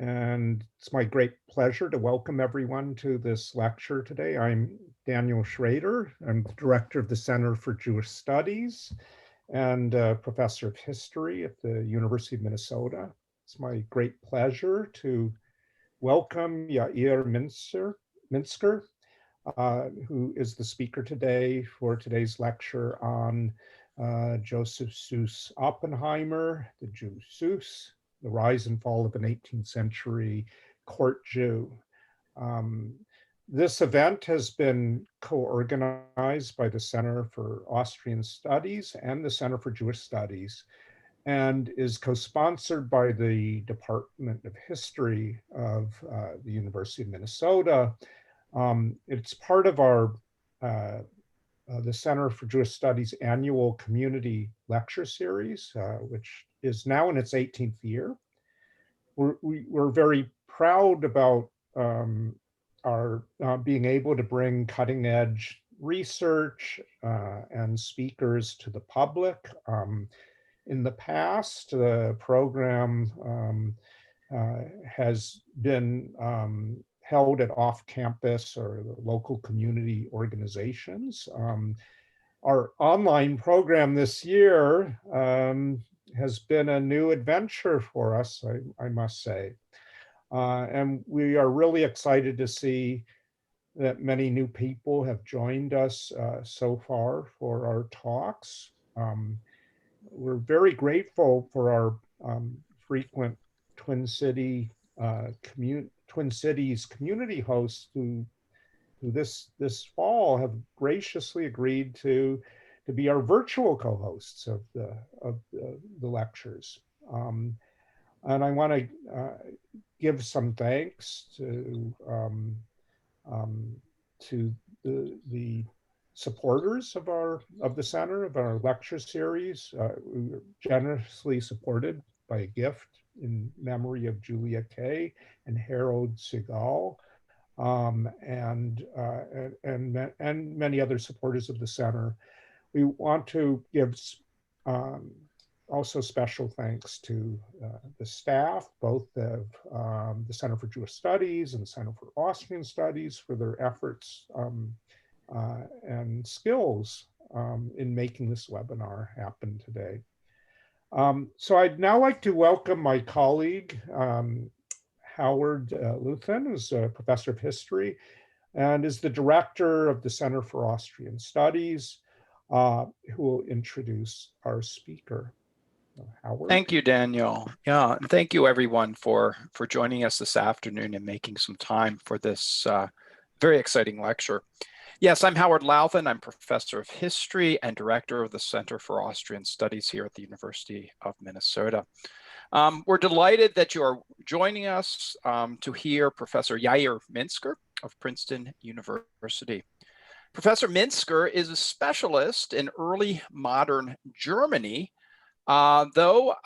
and it's my great pleasure to welcome everyone to this lecture today. I'm Daniel Schrader. I'm the director of the Center for Jewish Studies and professor of history at the University of Minnesota. It's my great pleasure to welcome Yair Mintzker, who is the speaker today for today's lecture on Joseph Süss Oppenheimer, the Jew Süss, the rise and fall of an 18th century court Jew. This event has been co-organized by the Center for Austrian Studies and the Center for Jewish Studies, and is co-sponsored by the Department of History of the University of Minnesota. It's part of our the Center for Jewish Studies annual community lecture series, which is now in its 18th year. We're very proud about our being able to bring cutting edge research and speakers to the public. In the past, the program has been held at off-campus or local community organizations. Our online program this year has been a new adventure for us, I must say. And we are really excited to see that many new people have joined us so far for our talks. We're very grateful for our frequent Twin Cities community hosts who this fall have graciously agreed to be our virtual co-hosts of the lectures. And I want to give some thanks to the supporters of the center, of our lecture series. We were generously supported by a gift in memory of Julia Kay and Harold Segal, and many other supporters of the center. We want to give also special thanks to the staff, both of the Center for Jewish Studies and the Center for Austrian Studies, for their efforts and skills in making this webinar happen today. So I'd now like to welcome my colleague, Howard Luthen, who's a professor of history and is the director of the Center for Austrian Studies, who will introduce our speaker. Howard. Thank you, Daniel. Yeah, and thank you everyone for joining us this afternoon and making some time for this very exciting lecture. Yes, I'm Howard Luthen. I'm professor of history and director of the Center for Austrian Studies here at the University of Minnesota. We're delighted that you are joining us to hear Professor Yair Mintzker of Princeton University. Professor Mintzker is a specialist in early modern Germany, though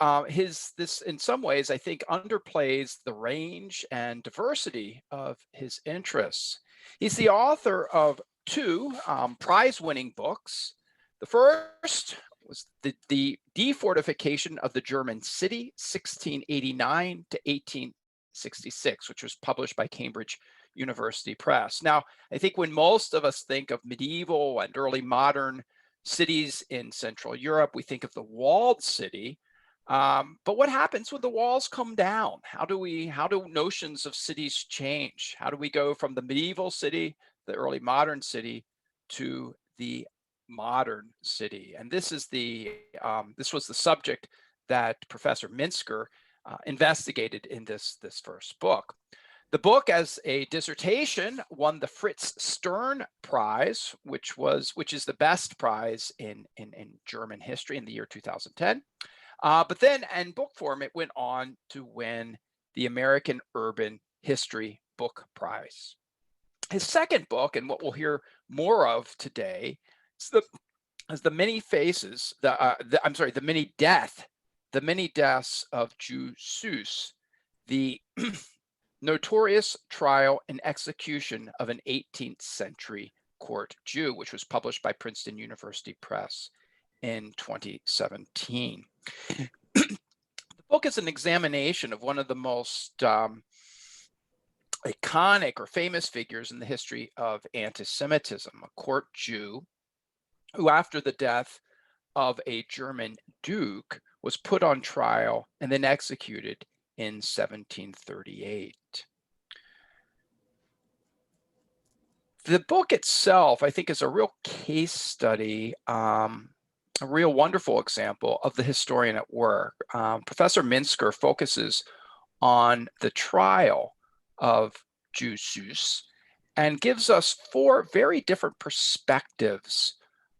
this in some ways I think underplays the range and diversity of his interests. He's the author of two prize-winning books. The first was the Defortification of the German City, 1689 to 1866, which was published by Cambridge University Press. Now, I think when most of us think of medieval and early modern cities in Central Europe, we think of the walled city. But what happens when the walls come down? How do notions of cities change? How do we go from the medieval city, the early modern city, to the modern city? And this was the subject that Professor Mintzker investigated in this first book. The book, as a dissertation, won the Fritz Stern Prize, which is the best prize in German history in the year 2010. But then, in book form, it went on to win the American Urban History Book Prize. His second book, and what we'll hear more of today, is the many faces, the many deaths of Jew Süss, the notorious trial and execution of an 18th century court Jew, which was published by Princeton University Press in 2017. The book is an examination of one of the most iconic or famous figures in the history of anti-Semitism, a court Jew who, after the death of a German duke, was put on trial and then executed in 1738. The book itself, I think, is a real case study, a real wonderful example of the historian at work. Professor Mintzker focuses on the trial of Jew Süss and gives us four very different perspectives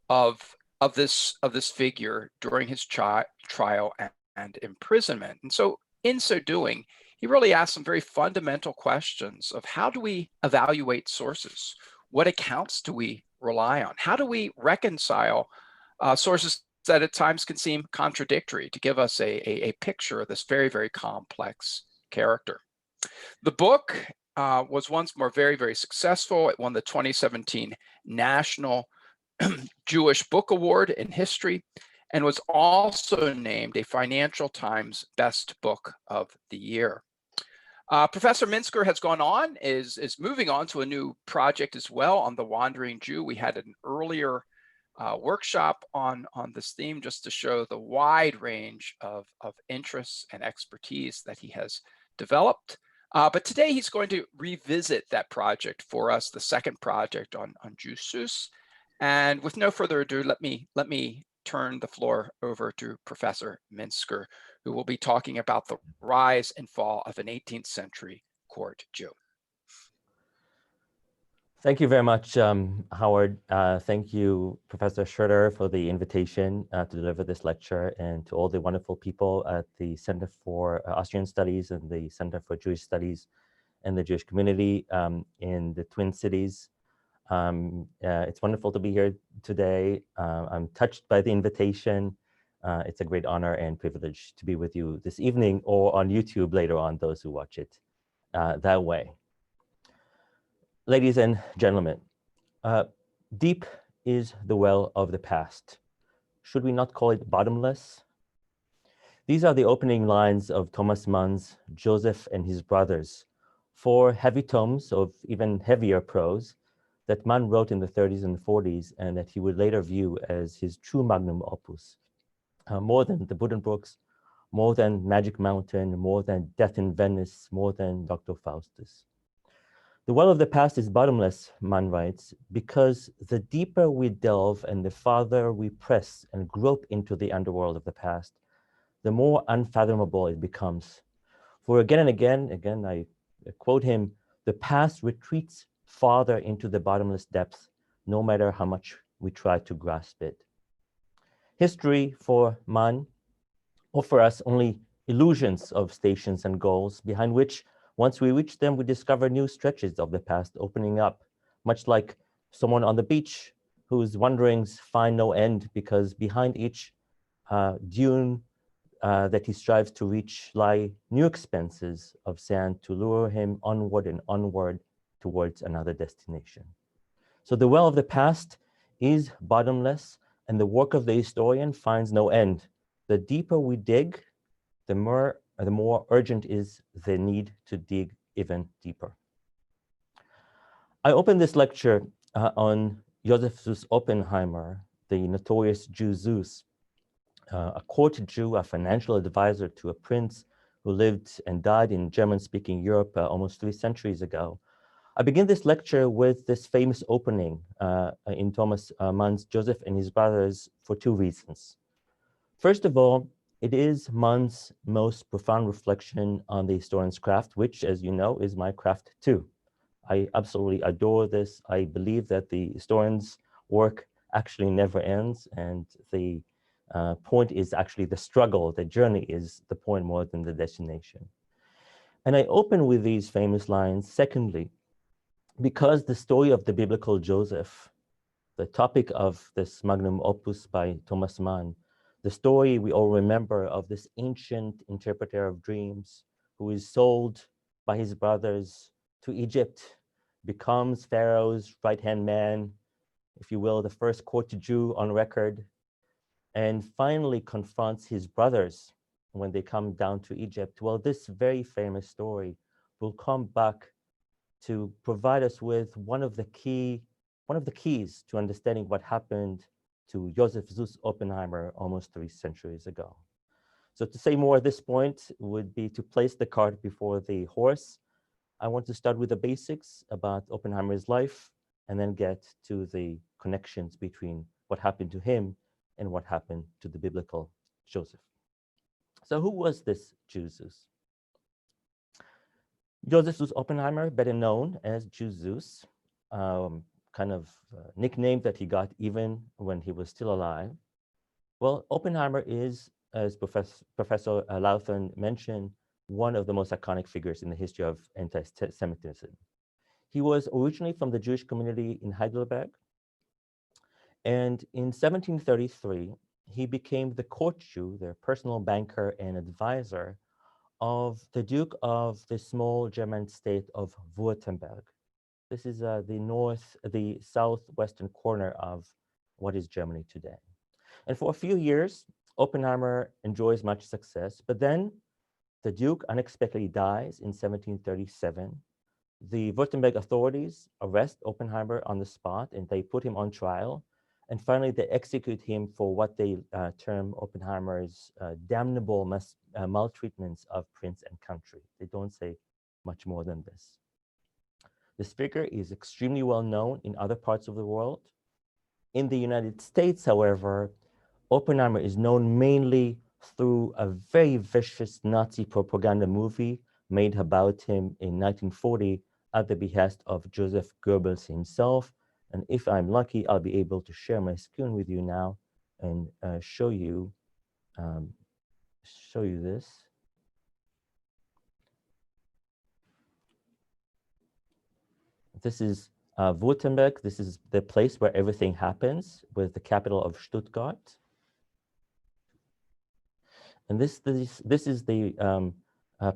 of this figure during his trial and imprisonment. And so in so doing, he really asks some very fundamental questions of how do we evaluate sources? What accounts do we rely on? How do we reconcile sources that at times can seem contradictory to give us a picture of this very, very complex character? The book was once more very, very successful. It won the 2017 National Jewish Book Award in History and was also named a Financial Times Best Book of the Year. Professor Mintzker has gone on, is moving on to a new project as well on the Wandering Jew. We had an earlier workshop on this theme just to show the wide range of interests and expertise that he has developed. But today he's going to revisit that project for us, the second project on Jew Süss. And with no further ado, let me turn the floor over to Professor Mintzker, who will be talking about the rise and fall of an 18th century court Jew. Thank you very much, Howard. Thank you, Professor Schroeder, for the invitation to deliver this lecture, and to all the wonderful people at the Center for Austrian Studies and the Center for Jewish Studies and the Jewish community in the Twin Cities. It's wonderful to be here today. I'm touched by the invitation. It's a great honor and privilege to be with you this evening or on YouTube later on, those who watch it that way. Ladies and gentlemen, deep is the well of the past. Should we not call it bottomless? These are the opening lines of Thomas Mann's Joseph and His Brothers, four heavy tomes of even heavier prose that Mann wrote in the 30s and 40s, and that he would later view as his true magnum opus. More than the Buddenbrooks, more than Magic Mountain, more than Death in Venice, more than Dr. Faustus. The well of the past is bottomless, Mann writes, because the deeper we delve and the farther we press and grope into the underworld of the past, the more unfathomable it becomes. For again and again, I quote him, the past retreats farther into the bottomless depths, no matter how much we try to grasp it. History for Mann offer us only illusions of stations and goals, behind which, once we reach them, we discover new stretches of the past opening up, much like someone on the beach whose wanderings find no end, because behind each dune that he strives to reach lie new expanses of sand to lure him onward and onward towards another destination. So the well of the past is bottomless, and the work of the historian finds no end. The deeper we dig, the more urgent is the need to dig even deeper. I opened this lecture on Joseph Süss Oppenheimer, the notorious Jew Süss, a court Jew, a financial advisor to a prince who lived and died in German-speaking Europe almost 3 centuries ago. I begin this lecture with this famous opening in Thomas Mann's Joseph and His Brothers for 2 reasons. First of all, it is Mann's most profound reflection on the historian's craft, which, as you know, is my craft too. I absolutely adore this. I believe that the historian's work actually never ends, and the point is actually the struggle. The journey is the point more than the destination. And I open with these famous lines, secondly, because the story of the biblical Joseph, the topic of this magnum opus by Thomas Mann, the story we all remember of this ancient interpreter of dreams who is sold by his brothers to Egypt, becomes Pharaoh's right-hand man, if you will, the first court Jew on record, and finally confronts his brothers when they come down to Egypt, well, this very famous story will come back to provide us with one of the keys to understanding what happened to Joseph Süss Oppenheimer almost 3 centuries ago. So to say more at this point would be to place the cart before the horse. I want to start with the basics about Oppenheimer's life and then get to the connections between what happened to him and what happened to the biblical Joseph. So who was this Jew Süss? Joseph Süss Oppenheimer, better known as Jew Süss, kind of nickname that he got even when he was still alive. Well, Oppenheimer is, as Professor Lauthan mentioned, one of the most iconic figures in the history of anti-Semitism. He was originally from the Jewish community in Heidelberg. And in 1733, he became the court Jew, their personal banker and advisor of the Duke of the small German state of Württemberg. This is the southwestern corner of what is Germany today. And for a few years, Oppenheimer enjoys much success, but then the Duke unexpectedly dies in 1737. The Württemberg authorities arrest Oppenheimer on the spot and they put him on trial. And finally, they execute him for what they term Oppenheimer's damnable maltreatments of prince and country. They don't say much more than this. This figure is extremely well known in other parts of the world. In the United States, however, Oppenheimer is known mainly through a very vicious Nazi propaganda movie made about him in 1940 at the behest of Joseph Goebbels himself. And if I'm lucky, I'll be able to share my screen with you now and show you this. This is Württemberg. This is the place where everything happens, with the capital of Stuttgart. And this is the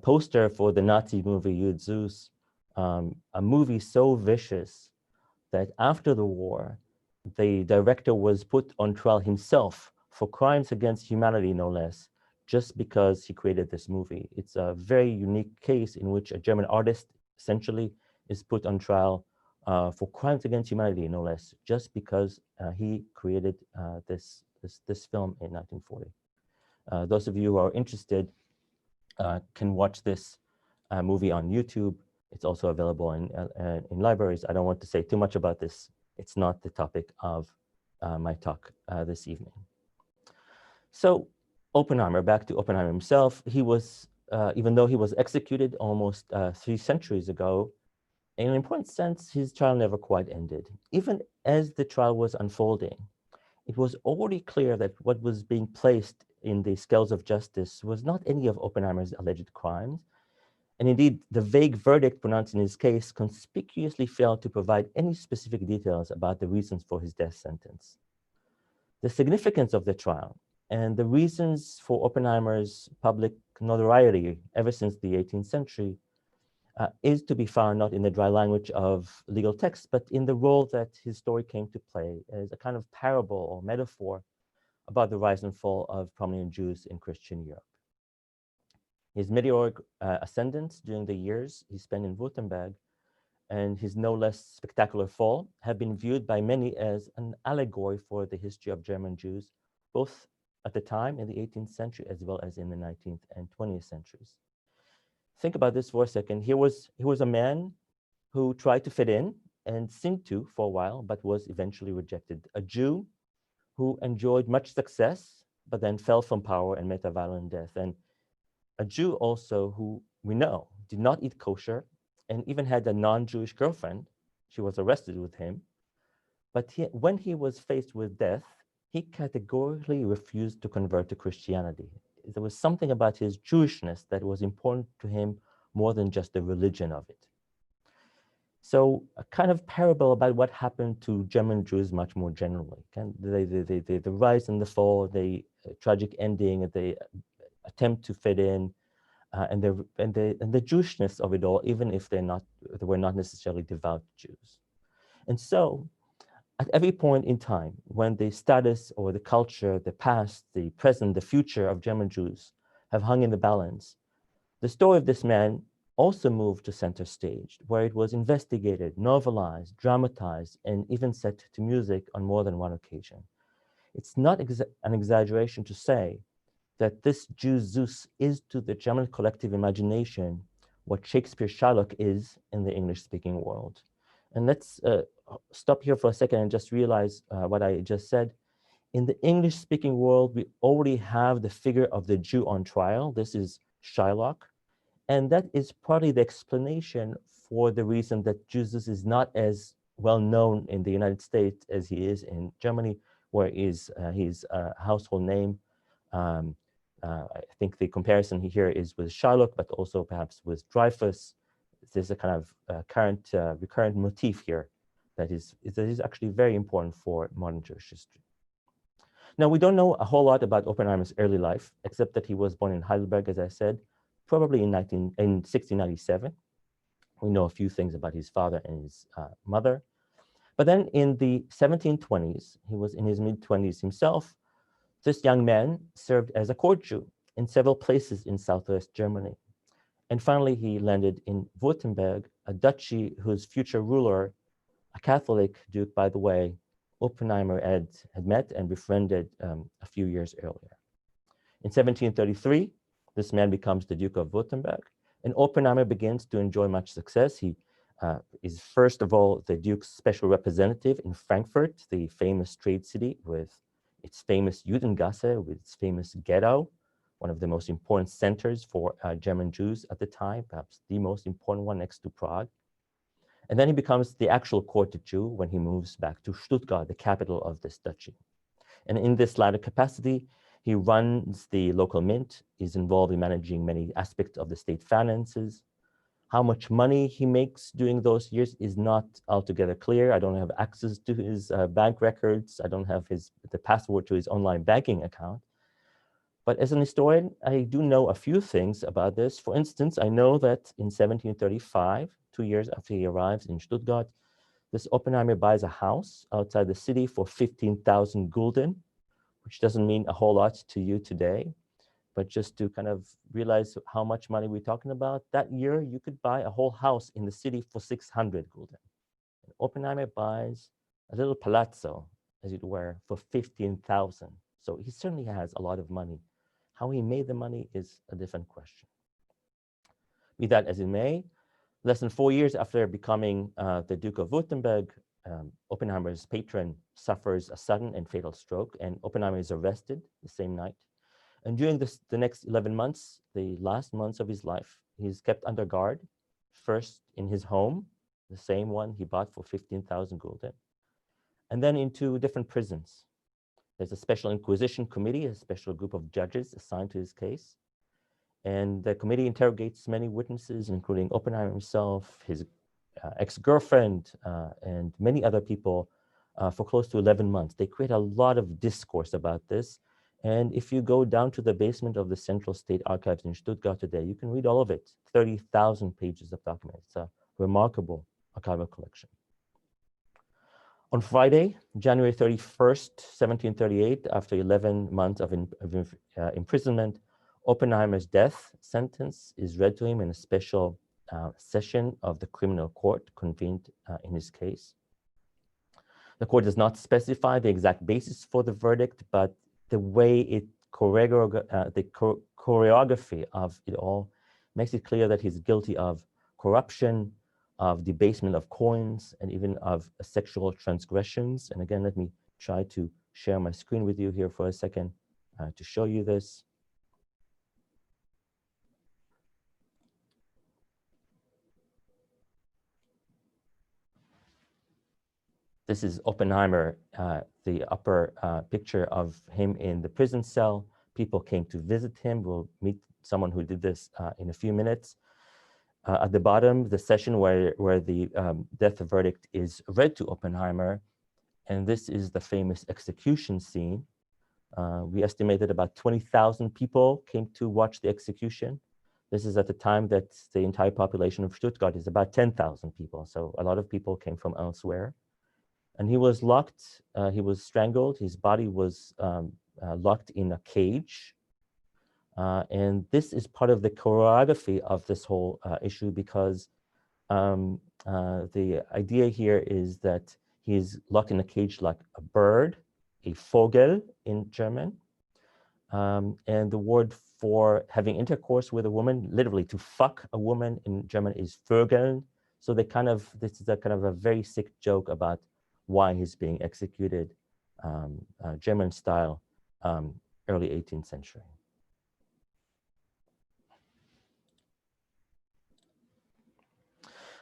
poster for the Nazi movie Jew Süss, a movie so vicious that after the war, the director was put on trial himself for crimes against humanity, no less, just because he created this movie. It's a very unique case in which a German artist essentially is put on trial for crimes against humanity, no less, just because he created this film in 1940. Those of you who are interested can watch this movie on YouTube. It's also available in libraries. I don't want to say too much about this. It's not the topic of my talk this evening. So Oppenheimer, back to Oppenheimer himself, he was, even though he was executed almost 3 centuries ago, in an important sense, his trial never quite ended. Even as the trial was unfolding, it was already clear that what was being placed in the scales of justice was not any of Oppenheimer's alleged crimes. And indeed, the vague verdict pronounced in his case conspicuously failed to provide any specific details about the reasons for his death sentence. The significance of the trial and the reasons for Oppenheimer's public notoriety ever since the 18th century is to be found not in the dry language of legal texts, but in the role that his story came to play as a kind of parable or metaphor about the rise and fall of prominent Jews in Christian Europe. His meteoric ascendance during the years he spent in Württemberg and his no less spectacular fall have been viewed by many as an allegory for the history of German Jews, both at the time in the 18th century as well as in the 19th and 20th centuries. Think about this for a second. He was a man who tried to fit in and seemed to for a while, but was eventually rejected. A Jew who enjoyed much success, but then fell from power and met a violent death. And a Jew also who we know did not eat kosher and even had a non-Jewish girlfriend. She was arrested with him. But when he was faced with death, he categorically refused to convert to Christianity. There was something about his Jewishness that was important to him more than just the religion of it. So a kind of parable about what happened to German Jews much more generally. The rise and the fall, the tragic ending, the attempt to fit in, and the Jewishness of it all, even if they were not necessarily devout Jews. And so at every point in time, when the status or the culture, the past, the present, the future of German Jews have hung in the balance. The story of this man also moved to center stage, where it was investigated, novelized, dramatized, and even set to music on more than one occasion. It's not an exaggeration to say that this Jew Süss is to the German collective imagination what Shakespeare's Shylock is in the English-speaking world. And let's stop here for a second and just realize what I just said. In the English-speaking world, we already have the figure of the Jew on trial. This is Shylock. And that is partly the explanation for the reason that Jew Süss is not as well known in the United States as he is in Germany, where he's a household name. I think the comparison here is with Shylock, but also perhaps with Dreyfus. There's a kind of recurrent motif here that is actually very important for modern Jewish history. Now, we don't know a whole lot about Oppenheimer's early life, except that he was born in Heidelberg, as I said, probably in 1697. We know a few things about his father and his mother. But then in the 1720s, he was in his mid-20s himself. This young man served as a court Jew in several places in Southwest Germany. And finally, he landed in Württemberg, a duchy whose future ruler, a Catholic duke, by the way, Oppenheimer had met and befriended a few years earlier. In 1733, this man becomes the Duke of Württemberg, and Oppenheimer begins to enjoy much success. He is, first of all, the Duke's special representative in Frankfurt, the famous trade city with its famous Judengasse, with its famous ghetto, one of the most important centers for German Jews at the time, perhaps the most important one next to Prague. And then he becomes the actual courted Jew when he moves back to Stuttgart, the capital of this duchy. And in this latter capacity, he runs the local mint, is involved in managing many aspects of the state finances. How much money he makes during those years is not altogether clear. I don't have access to his bank records. I don't have the password to his online banking account. But as an historian, I do know a few things about this. For instance, I know that in 1735, 2 years after he arrives in Stuttgart, this Oppenheimer buys a house outside the city for 15,000 gulden, which doesn't mean a whole lot to you today. But just to kind of realize how much money we're talking about, that year you could buy a whole house in the city for 600 gulden. And Oppenheimer buys a little palazzo, as it were, for 15,000. So he certainly has a lot of money. How he made the money is a different question. Be that as it may, less than 4 years after becoming the Duke of Württemberg, Oppenheimer's patron suffers a sudden and fatal stroke, and Oppenheimer is arrested the same night. And during the next 11 months, the last months of his life, he's kept under guard, first in his home, the same one he bought for 15,000 gulden, and then in 2 different prisons. There's a special inquisition committee, a special group of judges assigned to his case. And the committee interrogates many witnesses, including Oppenheimer himself, his ex-girlfriend, and many other people for close to 11 months. They create a lot of discourse about this. And if you go down to the basement of the Central State Archives in Stuttgart today, you can read all of it, 30,000 pages of documents. It's a remarkable archival collection. On Friday, January 31st, 1738, after 11 months of imprisonment, Oppenheimer's death sentence is read to him in a special session of the criminal court convened in his case. The court does not specify the exact basis for the verdict, but the way the choreography of it all makes it clear that he's guilty of corruption, of debasement of coins, and even of sexual transgressions. And again, let me try to share my screen with you here for a second to show you this. This is Oppenheimer, the upper picture of him in the prison cell. People came to visit him. We'll meet someone who did this in a few minutes. At the bottom, the session where the death verdict is read to Oppenheimer, and this is the famous execution scene. We estimated about 20,000 people came to watch the execution. This is at the time that the entire population of Stuttgart is about 10,000 people, so a lot of people came from elsewhere. And he was locked, he was strangled, his body was locked in a cage. And this is part of the choreography of this whole issue, because the idea here is that he's locked in a cage like a bird, a Vogel in German. And the word for having intercourse with a woman, literally to fuck a woman in German, is Vögeln. So they this is a kind of a very sick joke about why he's being executed, German style, early 18th century.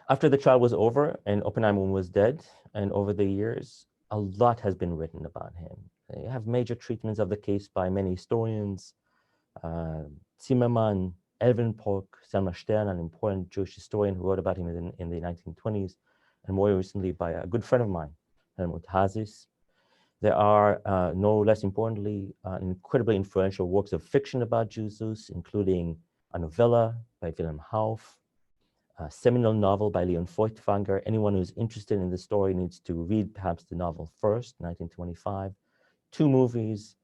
After the trial was over and Oppenheimer was dead, and over the years, a lot has been written about him. You have major treatments of the case by many historians. Zimmermann, Elvenpork, Selma Stern, an important Jewish historian who wrote about him in the 1920s, and more recently by a good friend of mine, Helmut Hasis. There are, no less importantly, incredibly influential works of fiction about Jew Süss, including a novella by Wilhelm Hauff, a seminal novel by Leon Feuchtwanger. Anyone who's interested in the story needs to read perhaps the novel first, 1925, 2 movies,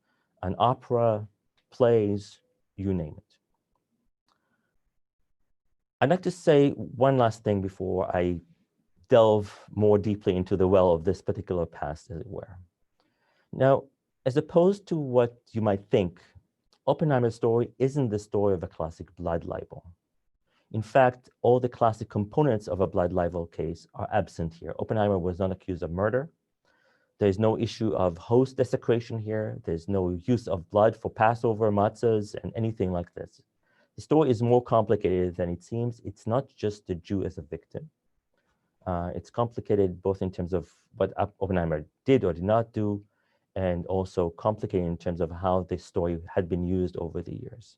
an opera, plays, you name it. I'd like to say one last thing before I delve more deeply into the well of this particular past, as it were. Now, as opposed to what you might think, Oppenheimer's story isn't the story of a classic blood libel. In fact, all the classic components of a blood libel case are absent here. Oppenheimer was not accused of murder. There's no issue of host desecration here. There's no use of blood for Passover, matzahs, and anything like this. The story is more complicated than it seems. It's not just the Jew as a victim. It's complicated both in terms of what Oppenheimer did or did not do, and also complicated in terms of how this story had been used over the years.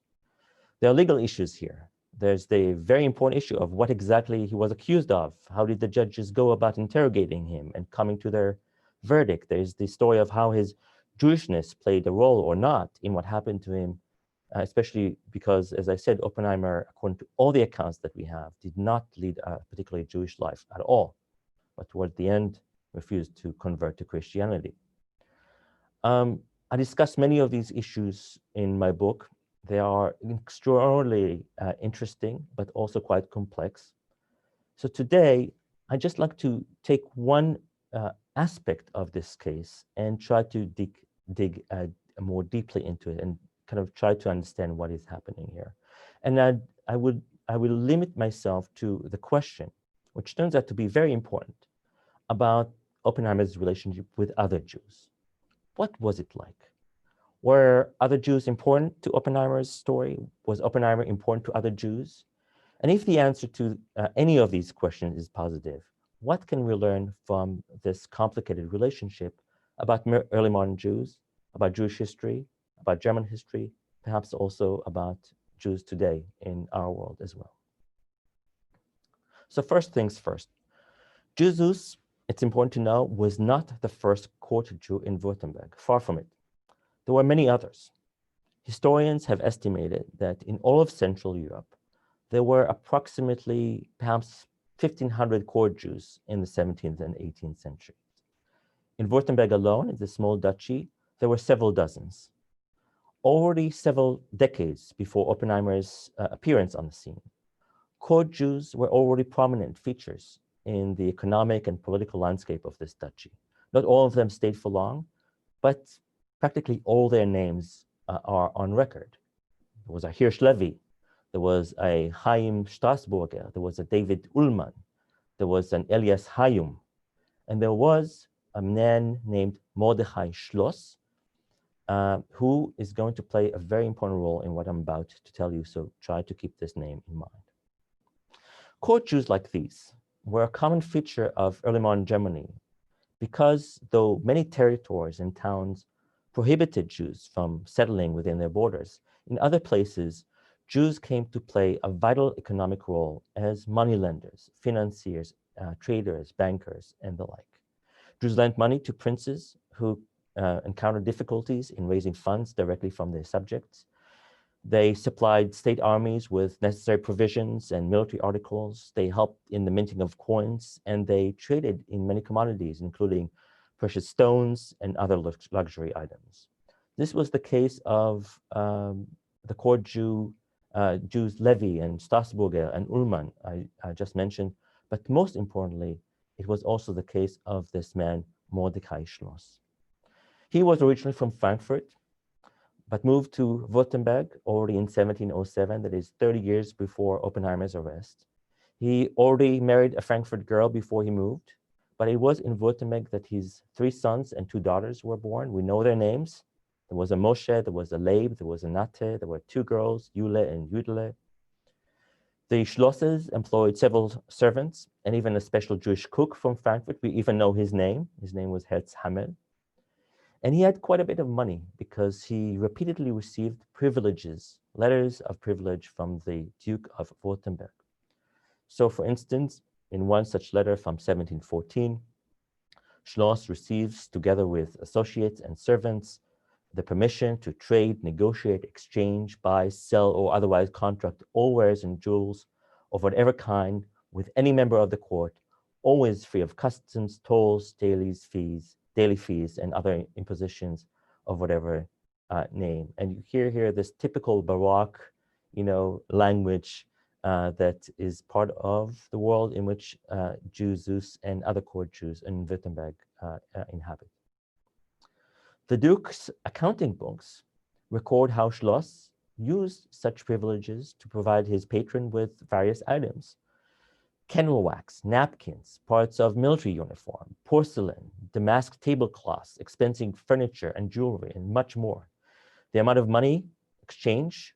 There are legal issues here. There's the very important issue of what exactly he was accused of. How did the judges go about interrogating him and coming to their verdict? There's the story of how his Jewishness played a role or not in what happened to him, especially because, as I said, Oppenheimer, according to all the accounts that we have, did not lead a particularly Jewish life at all, but toward the end, refused to convert to Christianity. I discuss many of these issues in my book. They are extraordinarily interesting, but also quite complex. So today, I'd just like to take one aspect of this case and try to dig more deeply into it and kind of try to understand what is happening here. And I will limit myself to the question, which turns out to be very important, about Oppenheimer's relationship with other Jews. What was it like? Were other Jews important to Oppenheimer's story? Was Oppenheimer important to other Jews? And if the answer to any of these questions is positive, what can we learn from this complicated relationship about early modern Jews, about Jewish history, about German history, perhaps also about Jews today in our world as well? So first things first, Jew Süss, it's important to know, was not the first court Jew in Württemberg, far from it. There were many others. Historians have estimated that in all of Central Europe, there were approximately perhaps 1,500 court Jews in the 17th and 18th centuries. In Württemberg alone, in the small duchy, there were several dozens. Already several decades before Oppenheimer's appearance on the scene, court Jews were already prominent features in the economic and political landscape of this duchy. Not all of them stayed for long, but practically all their names are on record. There was a Hirsch Levy, there was a Chaim Strasburger, there was a David Ullmann, there was an Elias Hayum, and there was a man named Mordechai Schloss, who is going to play a very important role in what I'm about to tell you, so try to keep this name in mind. Court Jews like these were a common feature of early modern Germany because though many territories and towns prohibited Jews from settling within their borders, in other places, Jews came to play a vital economic role as moneylenders, financiers, traders, bankers, and the like. Jews lent money to princes who encountered difficulties in raising funds directly from their subjects. They supplied state armies with necessary provisions and military articles. They helped in the minting of coins, and they traded in many commodities, including precious stones and other luxury items. This was the case of the court Jews Levi and Strassburger and Ullmann, I just mentioned, but most importantly, it was also the case of this man, Mordecai Schloss. He was originally from Frankfurt, but moved to Württemberg already in 1707, that is 30 years before Oppenheimer's arrest. He already married a Frankfurt girl before he moved, but it was in Württemberg that his 3 sons and 2 daughters were born. We know their names. There was a Moshe, there was a Leib, there was a Nate, there were 2 girls, Jule and Judele. The Schlosses employed several servants and even a special Jewish cook from Frankfurt. We even know his name. His name was Herz Hamel. And he had quite a bit of money because he repeatedly received privileges, letters of privilege from the Duke of Württemberg. So for instance, in one such letter from 1714, Schloss receives, together with associates and servants, the permission to trade, negotiate, exchange, buy, sell, or otherwise contract all wares and jewels of whatever kind with any member of the court, always free of customs, tolls, daily fees, and other impositions of whatever name. And you hear here this typical Baroque, language that is part of the world in which Jew Süss and other court Jews in Württemberg inhabit. The Duke's accounting books record how Schloss used such privileges to provide his patron with various items: kennel wax, napkins, parts of military uniform, porcelain, damask tablecloths, expensive furniture and jewelry, and much more. The amount of money exchanged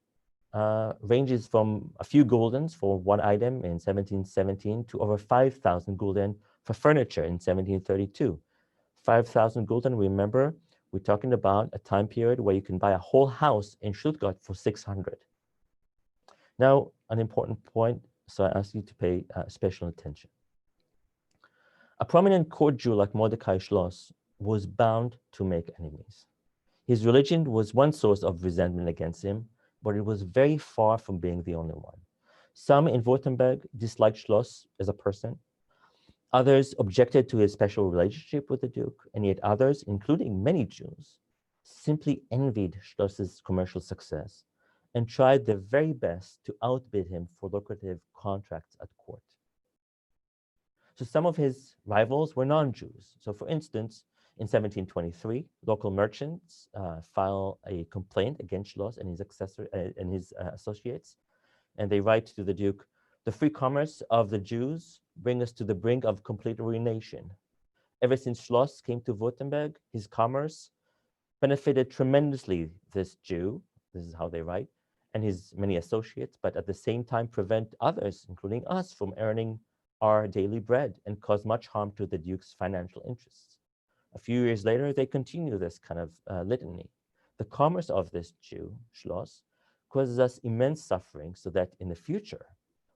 ranges from a few guldens for one item in 1717 to over 5,000 gulden for furniture in 1732. 5,000 gulden, remember, we're talking about a time period where you can buy a whole house in Stuttgart for 600. Now, an important point, so I ask you to pay special attention. A prominent court Jew like Mordecai Schloss was bound to make enemies. His religion was one source of resentment against him, but it was very far from being the only one. Some in Württemberg disliked Schloss as a person. Others objected to his special relationship with the Duke, and yet others, including many Jews, simply envied Schloss's commercial success and tried their very best to outbid him for lucrative contracts at court. So some of his rivals were non-Jews. So for instance, in 1723, local merchants file a complaint against Schloss and his associates, and they write to the Duke, "The free commerce of the Jews bring us to the brink of complete ruination. Ever since Schloss came to Württemberg, his commerce benefited tremendously this Jew," this is how they write, "and his many associates, but at the same time prevent others, including us, from earning our daily bread and cause much harm to the Duke's financial interests." A few years later, they continue this kind of litany. "The commerce of this Jew, Schloss, causes us immense suffering, so that in the future,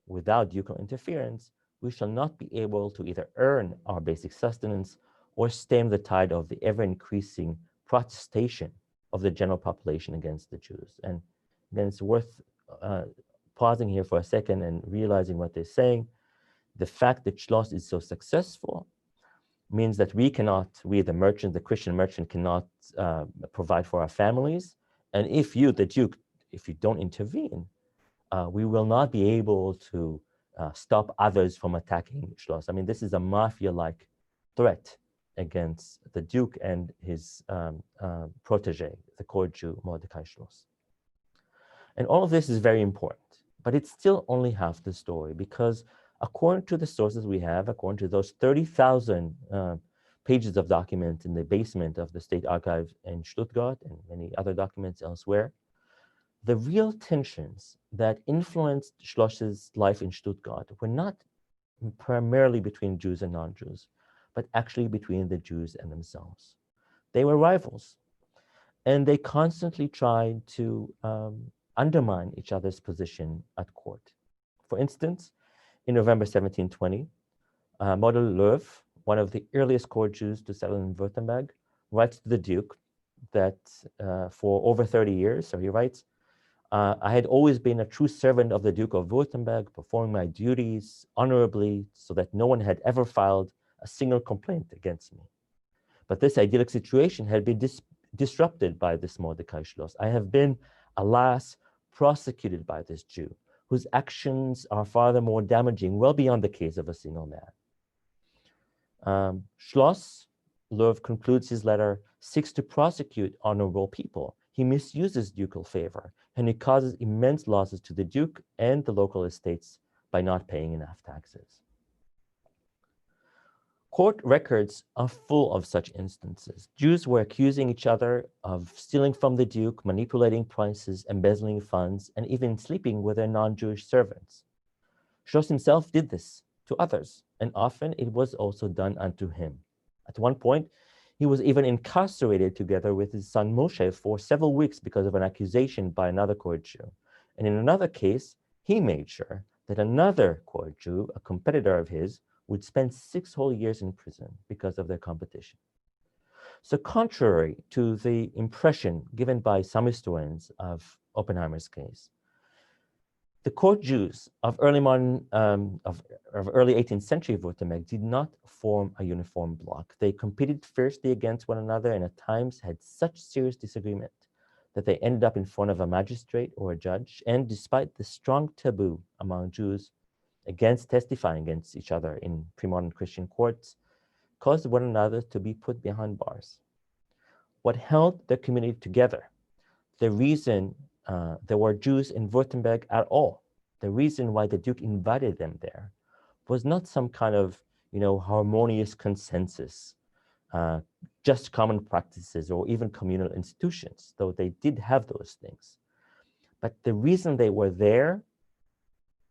without ducal interference, we shall not be able to either earn our basic sustenance or stem the tide of the ever-increasing protestation of the general population against the Jews." And then it's worth pausing here for a second and realizing what they're saying. The fact that Schloss is so successful means that we, the merchant, the Christian merchant, cannot provide for our families. And if you, the Duke, if you don't intervene, we will not be able to stop others from attacking Schloss. I mean, this is a mafia-like threat against the Duke and his protege, the court Jew, Mordecai Schloss. And all of this is very important, but it's still only half the story, because according to the sources we have, according to those 30,000 pages of documents in the basement of the State Archive in Stuttgart and many other documents elsewhere, the real tensions that influenced Schloss's life in Stuttgart were not primarily between Jews and non-Jews, but actually between the Jews and themselves. They were rivals, and they constantly tried to undermine each other's position at court. For instance, in November 1720, Model Löw, one of the earliest court Jews to settle in Württemberg, writes to the Duke that for over 30 years, so he writes, "I had always been a true servant of the Duke of Württemberg, performing my duties honorably, so that no one had ever filed a single complaint against me. But this idyllic situation had been disrupted by this Mordecai Schloss. I have been, alas, prosecuted by this Jew, whose actions are furthermore damaging, well beyond the case of a single man. Schloss, Löw concludes his letter, seeks to prosecute honorable people. He misuses ducal favor, and he causes immense losses to the Duke and the local estates by not paying enough taxes. Court records are full of such instances. Jews were accusing each other of stealing from the Duke, manipulating prices, embezzling funds, and even sleeping with their non-Jewish servants. Schloss himself did this to others, and often it was also done unto him. At one point, he was even incarcerated together with his son Moshe for several weeks because of an accusation by another court Jew. And in another case, he made sure that another court Jew, a competitor of his, would spend 6 whole years in prison because of their competition. So contrary to the impression given by some historians of Oppenheimer's case, the court Jews of early 18th century Württemberg did not form a uniform bloc. They competed fiercely against one another and at times had such serious disagreement that they ended up in front of a magistrate or a judge. And despite the strong taboo among Jews against testifying against each other in pre-modern Christian courts, caused one another to be put behind bars. What held their community together, the reason there were Jews in Württemberg at all, the reason why the Duke invited them there, was not some kind of harmonious consensus, just common practices or even communal institutions, though they did have those things. But the reason they were there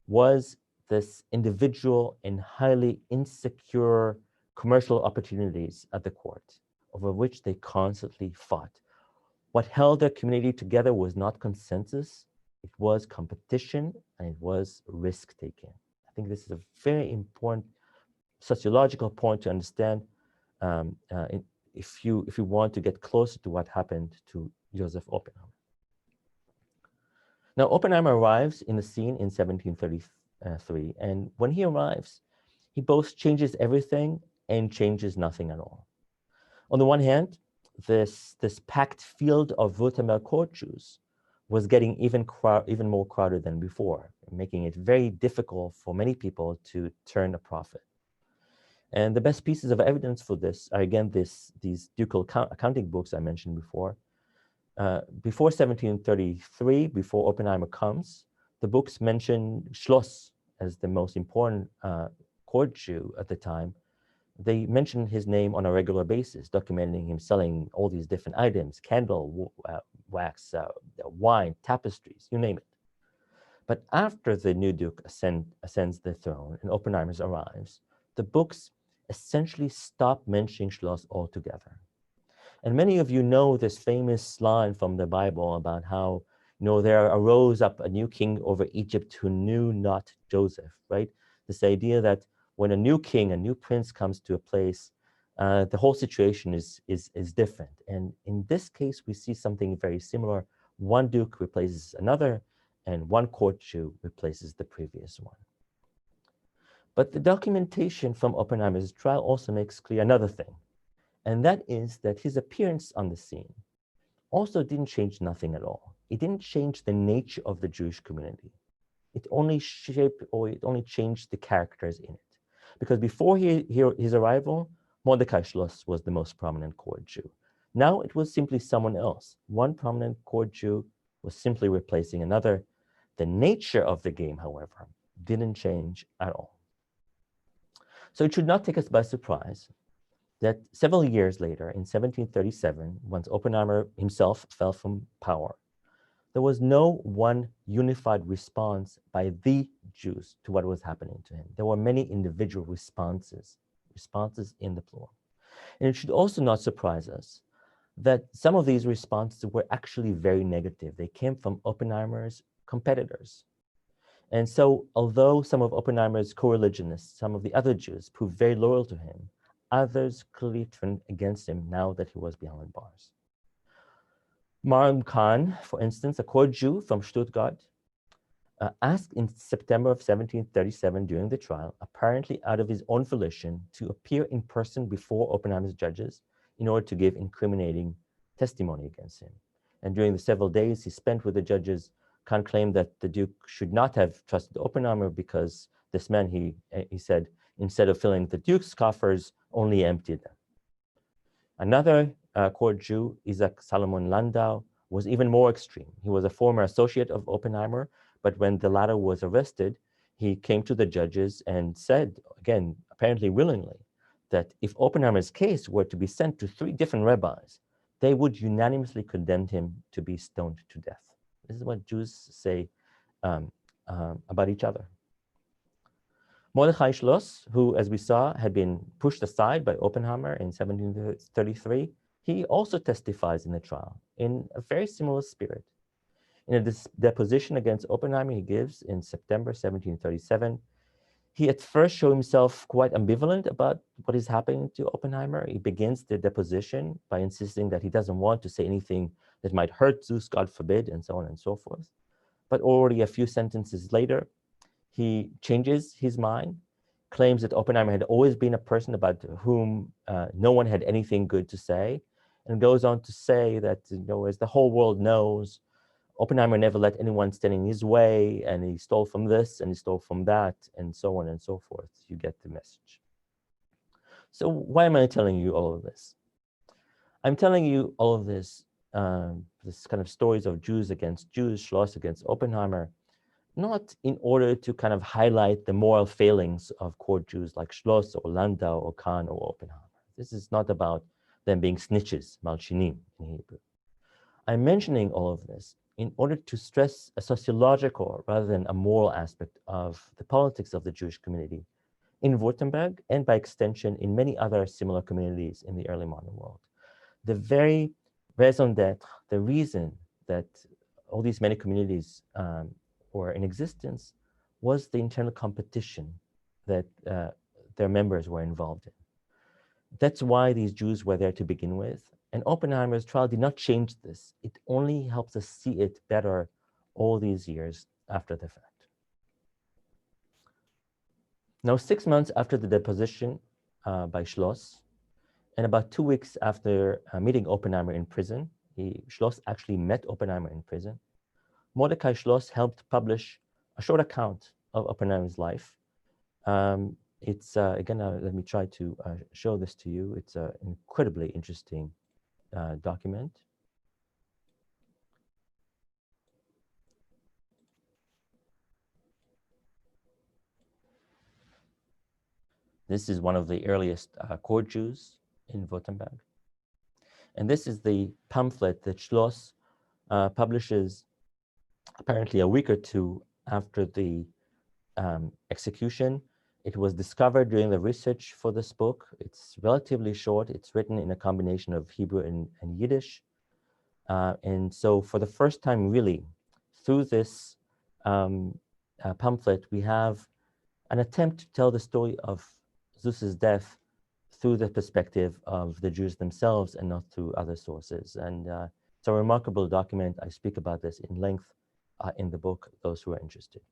was this individual and highly insecure commercial opportunities at the court, over which they constantly fought. What held their community together was not consensus, it was competition, and it was risk-taking. I think this is a very important sociological point to understand if you want to get closer to what happened to Joseph Oppenheimer. Now, Oppenheimer arrives in the scene in 1733, and when he arrives, he both changes everything and changes nothing at all. On the one hand, this packed field of Württemberg court Jews was getting even more crowded than before, making it very difficult for many people to turn a profit. And the best pieces of evidence for this are, again, these ducal accounting books I mentioned before. Before 1733, before Oppenheimer comes, the books mention Schloss as the most important court Jew at the time. They mention his name on a regular basis, documenting him selling all these different items, candle, wax, wine, tapestries, you name it. But after the new Duke ascends the throne and Oppenheimer arrives, the books essentially stop mentioning Schloss altogether. And many of you know this famous line from the Bible about how there arose up a new king over Egypt who knew not Joseph, right? This idea that when a new king, a new prince comes to a place, the whole situation is different. And in this case, we see something very similar. One duke replaces another, and one court Jew replaces the previous one. But the documentation from Oppenheimer's trial also makes clear another thing, and that is that his appearance on the scene also didn't change nothing at all. It didn't change the nature of the Jewish community. It only changed the characters in it. Because before his arrival, Mordecai Schloss was the most prominent court Jew. Now it was simply someone else. One prominent court Jew was simply replacing another. The nature of the game, however, didn't change at all. So it should not take us by surprise that several years later, in 1737, once Oppenheimer himself fell from power, there was no one unified response by the Jews to what was happening to him. There were many individual responses in the plural. And it should also not surprise us that some of these responses were actually very negative. They came from Oppenheimer's competitors. And so, although some of Oppenheimer's co-religionists, some of the other Jews, proved very loyal to him, others clearly turned against him now that he was behind bars. Maram Khan, for instance, a court Jew from Stuttgart, asked in September of 1737 during the trial, apparently out of his own volition, to appear in person before Oppenheimer's judges in order to give incriminating testimony against him. And during the several days he spent with the judges, Kant claimed that the Duke should not have trusted Oppenheimer because this man, he said, instead of filling the Duke's coffers, only emptied them. Another court Jew, Isaac Salomon Landau, was even more extreme. He was a former associate of Oppenheimer, but when the latter was arrested, he came to the judges and said, again, apparently willingly, that if Oppenheimer's case were to be sent to 3 different rabbis, they would unanimously condemn him to be stoned to death. This is what Jews say about each other. Mordechai Schloss, who, as we saw, had been pushed aside by Oppenheimer in 1733, he also testifies in the trial in a very similar spirit. In a deposition against Oppenheimer he gives in September 1737, he at first showed himself quite ambivalent about what is happening to Oppenheimer. He begins the deposition by insisting that he doesn't want to say anything that might hurt Süss, God forbid, and so on and so forth. But already a few sentences later, he changes his mind, claims that Oppenheimer had always been a person about whom no one had anything good to say, and goes on to say that, as the whole world knows, Oppenheimer never let anyone stand in his way, and he stole from this and he stole from that, and so on and so forth. You get the message. So why am I telling you all of this? I'm telling you all of this, this kind of stories of Jews against Jews, Schloss against Oppenheimer, not in order to kind of highlight the moral failings of court Jews like Schloss or Landau or Kahn or Oppenheimer. This is not about them being snitches, malshinim in Hebrew. I'm mentioning all of this in order to stress a sociological rather than a moral aspect of the politics of the Jewish community in Württemberg and by extension in many other similar communities in the early modern world. The very raison d'etre, the reason that all these many communities were in existence was the internal competition that their members were involved in. That's why these Jews were there to begin with. And Oppenheimer's trial did not change this. It only helps us see it better all these years after the fact. Now, 6 months after the deposition by Schloss, and about 2 weeks after meeting Oppenheimer in prison, Schloss actually met Oppenheimer in prison. Mordechai Schloss helped publish a short account of Oppenheimer's life. It's, again, let me try to show this to you. It's an incredibly interesting document. This is one of the earliest court Jews in Württemberg. And this is the pamphlet that Schloss publishes apparently a week or 2 after the execution. It was discovered during the research for this book. It's relatively short. It's written in a combination of Hebrew and Yiddish. And so for the first time, really, through this pamphlet, we have an attempt to tell the story of Süss's death through the perspective of the Jews themselves and not through other sources. And it's a remarkable document. I speak about this in length in the book, those who are interested.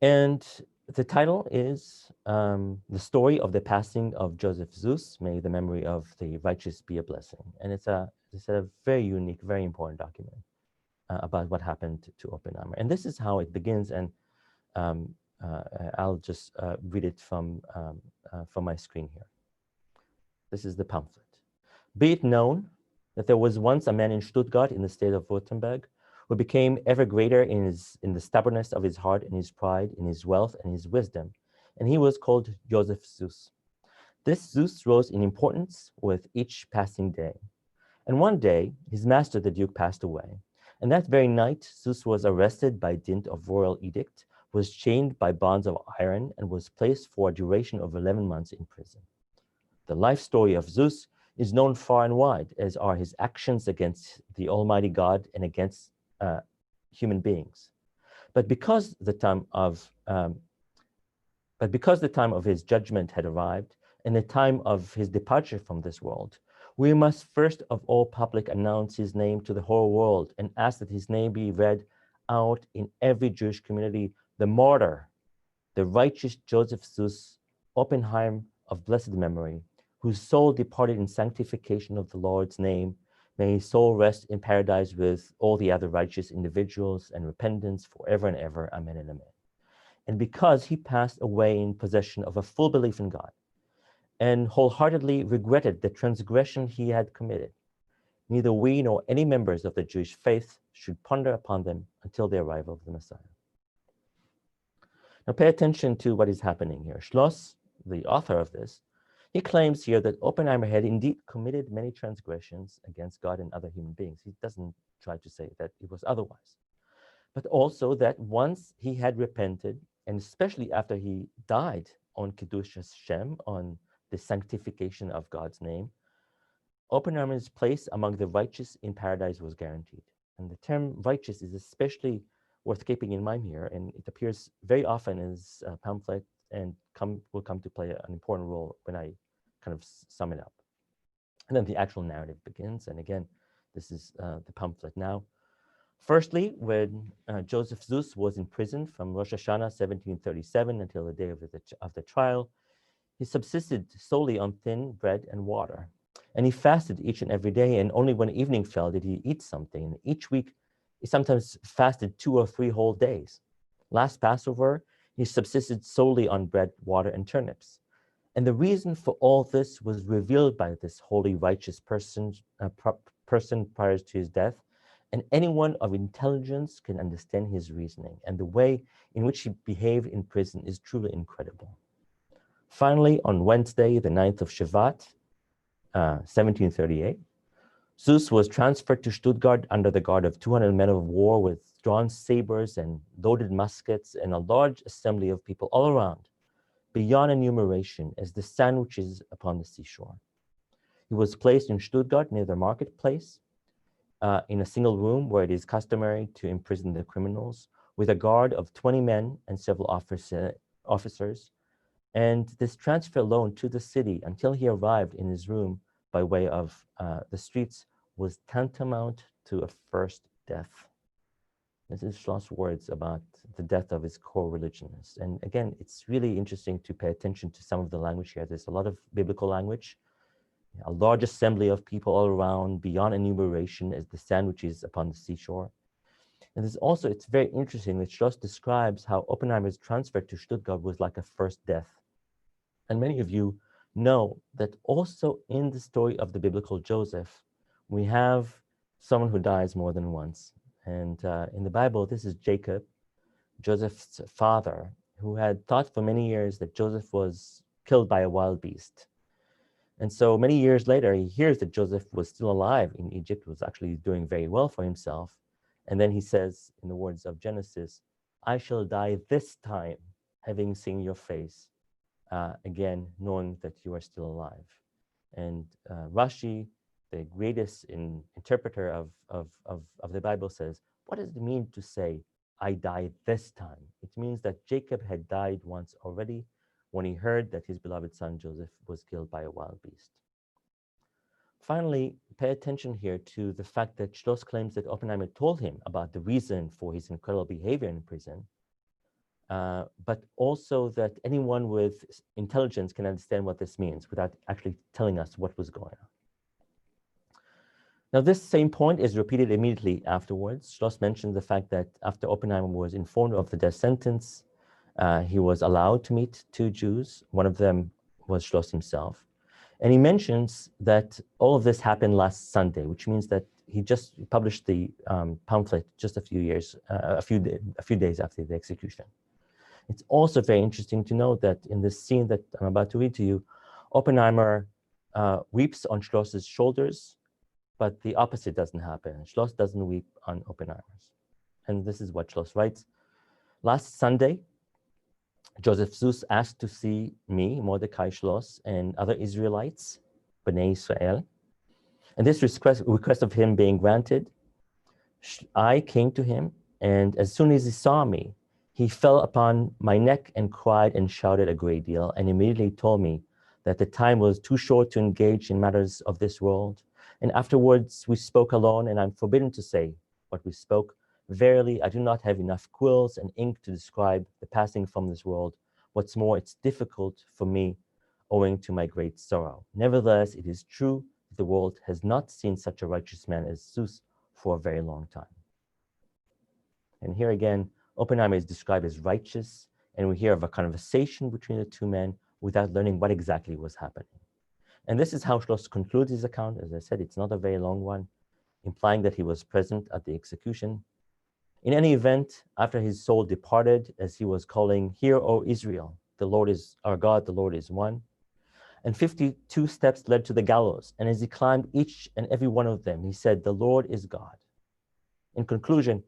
And the title is The Story of the Passing of Joseph Süss. May the memory of the righteous be a blessing. And it's a very unique, very important document about what happened to Oppenheimer. And this is how it begins. And I'll just read it from my screen here. This is the pamphlet. Be it known that there was once a man in Stuttgart in the state of Württemberg who became ever greater in the stubbornness of his heart, in his pride, in his wealth, and his wisdom. And he was called Joseph Süss. This Süss rose in importance with each passing day. And one day, his master, the Duke, passed away. And that very night, Süss was arrested by dint of royal edict, was chained by bonds of iron, and was placed for a duration of 11 months in prison. The life story of Süss is known far and wide, as are his actions against the Almighty God and against human beings. But because the time of his judgment had arrived and the time of his departure from this world, we must first of all public announce his name to the whole world and ask that his name be read out in every Jewish community, the martyr, the righteous Joseph Süss, Oppenheim of blessed memory, whose soul departed in sanctification of the Lord's name, may his soul rest in paradise with all the other righteous individuals and repentance forever and ever. Amen and amen. And because he passed away in possession of a full belief in God and wholeheartedly regretted the transgression he had committed, neither we nor any members of the Jewish faith should ponder upon them until the arrival of the Messiah. Now pay attention to what is happening here. Schloss, the author of this, he claims here that Oppenheimer had indeed committed many transgressions against God and other human beings. He doesn't try to say that it was otherwise. But also that once he had repented, and especially after he died on Kiddush Hashem, on the sanctification of God's name, Oppenheimer's place among the righteous in paradise was guaranteed. And the term righteous is especially worth keeping in mind here, and it appears very often in his pamphlet and will come to play an important role when I kind of sum it up. And then the actual narrative begins, and again, this is the pamphlet now. Firstly, when Joseph Süss was in prison from Rosh Hashanah 1737 until the day of the trial, he subsisted solely on thin bread and water. And he fasted each and every day, and only when evening fell did he eat something. And each week, he sometimes fasted 2 or 3 whole days. Last Passover, he subsisted solely on bread, water, and turnips. And the reason for all this was revealed by this holy, righteous person prior to his death. And anyone of intelligence can understand his reasoning. And the way in which he behaved in prison is truly incredible. Finally, on Wednesday, the 9th of Shevat, 1738, Süss was transferred to Stuttgart under the guard of 200 men of war with drawn sabers and loaded muskets and a large assembly of people all around, beyond enumeration, as the sandwiches upon the seashore. He was placed in Stuttgart near the marketplace, in a single room where it is customary to imprison the criminals, with a guard of 20 men and several officers. And this transfer alone to the city until he arrived in his room by way of the streets was tantamount to a first death. This is Schloss' words about the death of his co-religionists. And again, it's really interesting to pay attention to some of the language here. There's a lot of biblical language, a large assembly of people all around, beyond enumeration, as the sandwiches upon the seashore. And there's also, it's very interesting that Schloss describes how Oppenheimer's transfer to Stuttgart was like a first death. And many of you know that also in the story of the biblical Joseph, we have someone who dies more than once. And in the Bible, this is Jacob, Joseph's father, who had thought for many years that Joseph was killed by a wild beast. And so many years later, he hears that Joseph was still alive in Egypt, was actually doing very well for himself. And then he says, in the words of Genesis, "I shall die this time, having seen your face, again, knowing that you are still alive." And Rashi, the greatest interpreter of the Bible, says, what does it mean to say, "I die this time"? It means that Jacob had died once already when he heard that his beloved son Joseph was killed by a wild beast. Finally, pay attention here to the fact that Schloss claims that Oppenheimer told him about the reason for his incredible behavior in prison, but also that anyone with intelligence can understand what this means without actually telling us what was going on. Now, this same point is repeated immediately afterwards. Schloss mentioned the fact that after Oppenheimer was informed of the death sentence, he was allowed to meet 2 Jews. One of them was Schloss himself. And he mentions that all of this happened last Sunday, which means that he just published the pamphlet just a few days after the execution. It's also very interesting to note that in this scene that I'm about to read to you, Oppenheimer weeps on Schloss's shoulders, but the opposite doesn't happen. Schloss doesn't weep on Oppenheimer's. And this is what Schloss writes. Last Sunday, Joseph Süss asked to see me, Mordecai Schloss, and other Israelites, Bnei Israel. And this request of him being granted, I came to him, and as soon as he saw me, he fell upon my neck and cried and shouted a great deal, and immediately told me that the time was too short to engage in matters of this world. And afterwards we spoke alone, and I'm forbidden to say what we spoke. Verily, I do not have enough quills and ink to describe the passing from this world. What's more, it's difficult for me owing to my great sorrow. Nevertheless, it is true that the world has not seen such a righteous man as Süss for a very long time. And here again, Oppenheimer is described as righteous, and we hear of a conversation between the two men without learning what exactly was happening. And this is how Schloss concludes his account. As I said, it's not a very long one, implying that he was present at the execution. In any event, after his soul departed, as he was calling, "Hear, O Israel, the Lord is our God, the Lord is one," and 52 steps led to the gallows. And as he climbed each and every one of them, he said, "The Lord is God." In conclusion,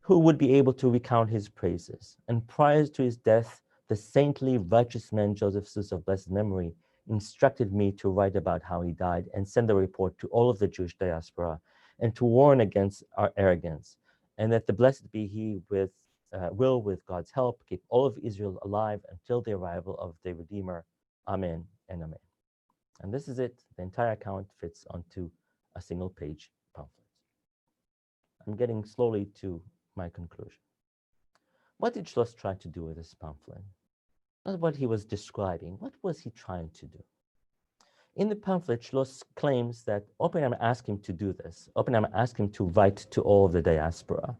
who would be able to recount his praises? And prior to his death, the saintly, righteous man, Joseph Süss of blessed memory, instructed me to write about how he died and send a report to all of the Jewish diaspora and to warn against our arrogance, and that the blessed be he will, with God's help, keep all of Israel alive until the arrival of the Redeemer. Amen and amen. And this is it. The entire account fits onto a single page pamphlet. I'm getting slowly to my conclusion. What did Schloss try to do with this pamphlet? Not what he was describing. What was he trying to do? In the pamphlet, Schloss claims that Oppenheimer asked him to do this. Oppenheimer asked him to write to all of the diaspora.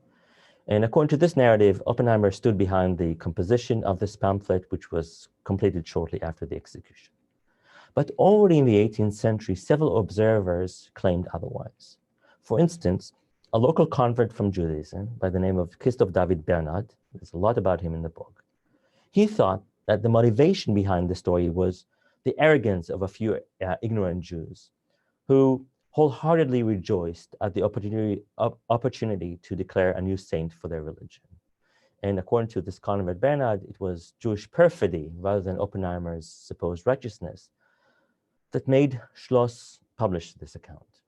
And according to this narrative, Oppenheimer stood behind the composition of this pamphlet, which was completed shortly after the execution. But already in the 18th century, several observers claimed otherwise. For instance, a local convert from Judaism by the name of Christoph David Bernhard, there's a lot about him in the book, he thought that the motivation behind the story was the arrogance of a few ignorant Jews who wholeheartedly rejoiced at the opportunity to declare a new saint for their religion. And according to this convert Bernhard, it was Jewish perfidy rather than Oppenheimer's supposed righteousness that made Schloss publish this account.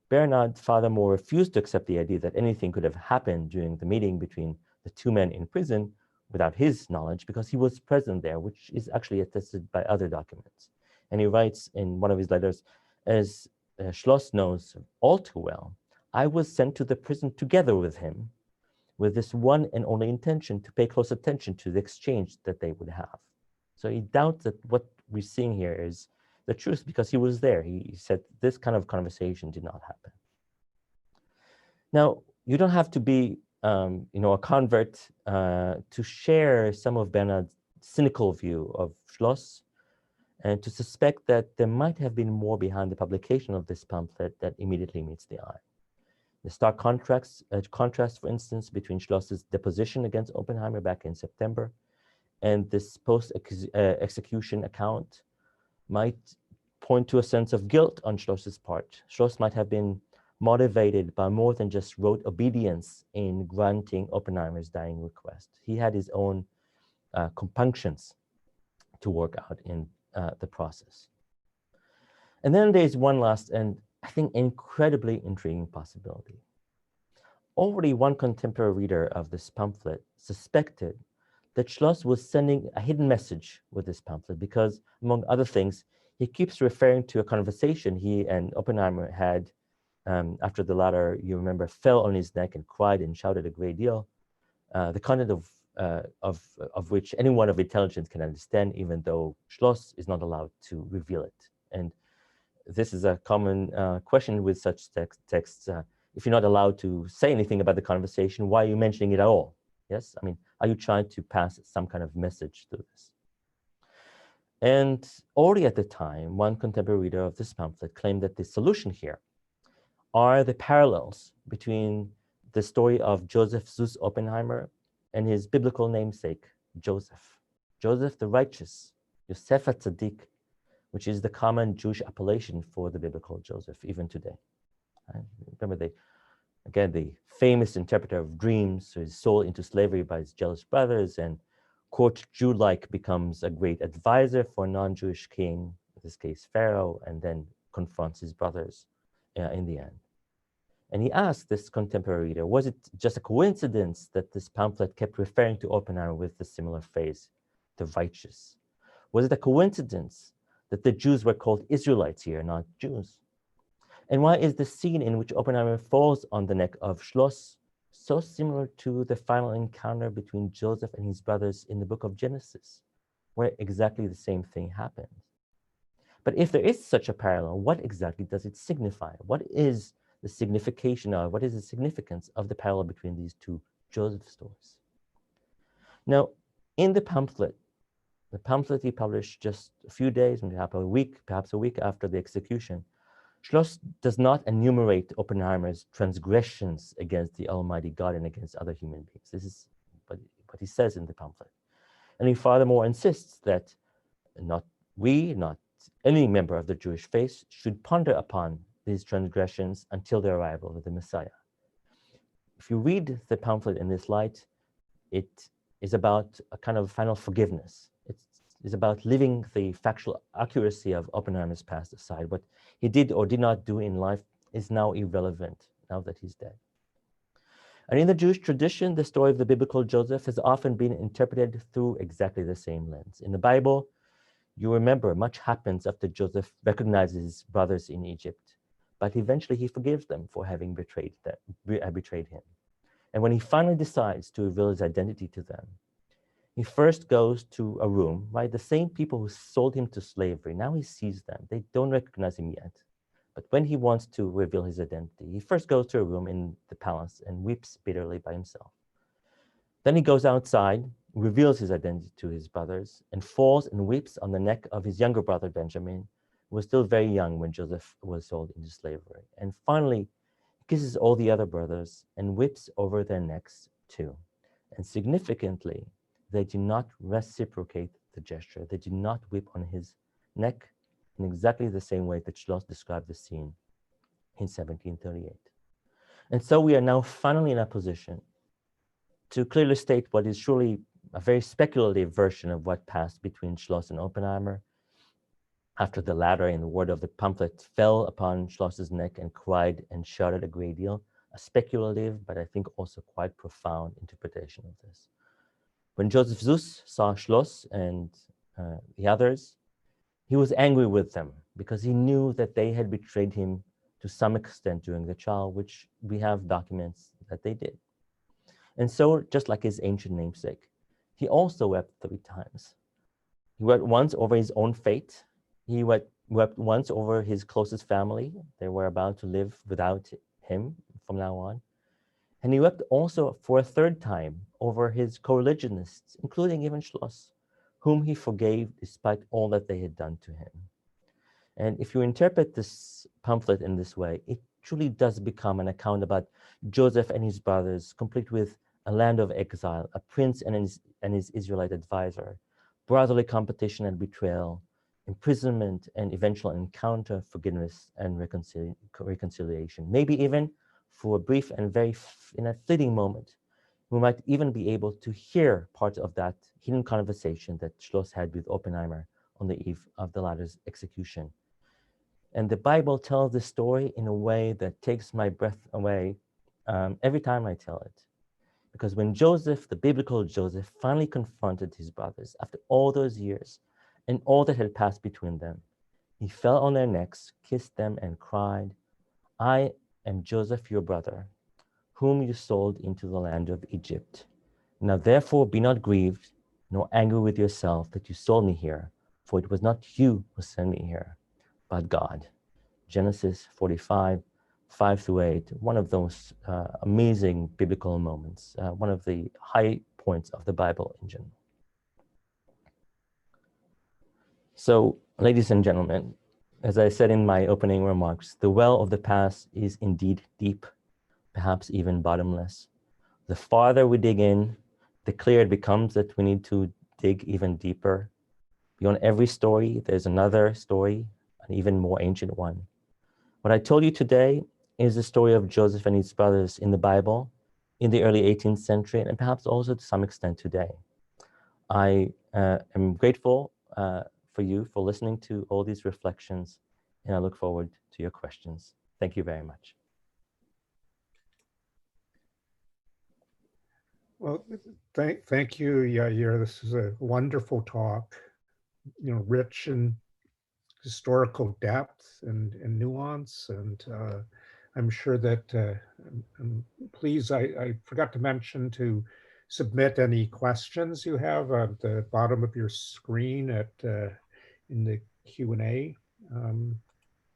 Bernhard, furthermore, refused to accept the idea that anything could have happened during the meeting between the two men in prison without his knowledge, because he was present there, which is actually attested by other documents. And he writes in one of his letters, as Schloss knows all too well, I was sent to the prison together with him with this one and only intention to pay close attention to the exchange that they would have. So he doubts that what we're seeing here is the truth because he was there. He said this kind of conversation did not happen. Now, you don't have to be a convert to share some of Bernhard's cynical view of Schloss and to suspect that there might have been more behind the publication of this pamphlet that immediately meets the eye. The stark contrast, for instance, between Schloss's deposition against Oppenheimer back in September and this post-execution account might point to a sense of guilt on Schloss's part. Schloss might have been motivated by more than just rote obedience in granting Oppenheimer's dying request. He had his own compunctions to work out in the process. And then there's one last and I think incredibly intriguing possibility. Already one contemporary reader of this pamphlet suspected that Schloss was sending a hidden message with this pamphlet because, among other things, he keeps referring to a conversation he and Oppenheimer had after the latter, you remember, fell on his neck and cried and shouted a great deal, the content of which anyone of intelligence can understand, even though Schloss is not allowed to reveal it. And this is a common question with such texts. If you're not allowed to say anything about the conversation, why are you mentioning it at all? Yes, I mean, are you trying to pass some kind of message through this? And already at the time, one contemporary reader of this pamphlet claimed that the solution here are the parallels between the story of Joseph Süss Oppenheimer and his biblical namesake, Joseph. Joseph the righteous, Yosef HaTzadik, which is the common Jewish appellation for the biblical Joseph, even today. Remember, the famous interpreter of dreams, who is sold into slavery by his jealous brothers and quote, Jew-like becomes a great advisor for a non-Jewish king, in this case Pharaoh, and then confronts his brothers in the end. And he asked this contemporary reader, was it just a coincidence that this pamphlet kept referring to Oppenheimer with the similar phrase, the righteous? Was it a coincidence that the Jews were called Israelites here, not Jews? And why is the scene in which Oppenheimer falls on the neck of Schloss so similar to the final encounter between Joseph and his brothers in the book of Genesis? where exactly the same thing happened. But if there is such a parallel, what exactly does it signify? What is the signification of, what is the significance of the parallel between these two Joseph stories? Now, in the pamphlet he published just a few days, perhaps a week after the execution, Schloss does not enumerate Oppenheimer's transgressions against the Almighty God and against other human beings. This is what he says in the pamphlet. And he furthermore insists that not any member of the Jewish faith should ponder upon these transgressions until the arrival of the Messiah. If you read the pamphlet in this light, it is about a kind of final forgiveness. It's about leaving the factual accuracy of Oppenheimer's past aside. What he did or did not do in life is now irrelevant, now that he's dead. And in the Jewish tradition, the story of the biblical Joseph has often been interpreted through exactly the same lens. In the Bible, you remember much happens after Joseph recognizes his brothers in Egypt, but eventually he forgives them for having betrayed him. And when he finally decides to reveal his identity to them, he first goes to a room, right? The same people who sold him to slavery, now he sees them. They don't recognize him yet. But when he wants to reveal his identity, he first goes to a room in the palace and weeps bitterly by himself. Then he goes outside, reveals his identity to his brothers, and falls and weeps on the neck of his younger brother, Benjamin, who was still very young when Joseph was sold into slavery. And finally, he kisses all the other brothers and weeps over their necks too. And significantly, they do not reciprocate the gesture. They do not weep on his neck in exactly the same way that Schloss described the scene in 1738. And so we are now finally in a position to clearly state what is surely a very speculative version of what passed between Schloss and Oppenheimer after the latter, in the word of the pamphlet, fell upon Schloss's neck and cried and shouted a great deal, a speculative, but I think also quite profound interpretation of this. When Joseph Süss saw Schloss and the others, he was angry with them because he knew that they had betrayed him to some extent during the trial, which we have documents that they did. And so, just like his ancient namesake, he also wept 3 times. He wept once over his own fate. He wept once over his closest family. They were about to live without him from now on. And he wept also for a 3rd time over his co-religionists, including even Schloss, whom he forgave despite all that they had done to him. And if you interpret this pamphlet in this way, it truly does become an account about Joseph and his brothers, complete with a land of exile, a prince and his Israelite advisor, brotherly competition and betrayal, imprisonment and eventual encounter, forgiveness and reconciliation. Maybe even for a brief and in a fleeting moment, we might even be able to hear part of that hidden conversation that Schloss had with Oppenheimer on the eve of the latter's execution. And the Bible tells this story in a way that takes my breath away every time I tell it. Because when Joseph, the biblical Joseph, finally confronted his brothers after all those years and all that had passed between them, he fell on their necks, kissed them, and cried, "I am Joseph, your brother, whom you sold into the land of Egypt. Now therefore be not grieved, nor angry with yourself that you sold me here, for it was not you who sent me here, but God." Genesis 45, 5-8, one of those amazing biblical moments, one of the high points of the Bible in general. So, ladies and gentlemen, as I said in my opening remarks, the well of the past is indeed deep, perhaps even bottomless. The farther we dig in, the clearer it becomes that we need to dig even deeper. Beyond every story, there's another story, an even more ancient one. What I told you today is the story of Joseph and his brothers in the Bible in the early 18th century, and perhaps also to some extent today. I am grateful for you for listening to all these reflections, and I look forward to your questions. Thank you very much. Well, thank you, Yair. This is a wonderful talk, rich in historical depth and nuance. And I'm sure that, please, I forgot to mention to submit any questions you have at the bottom of your screen in the Q&A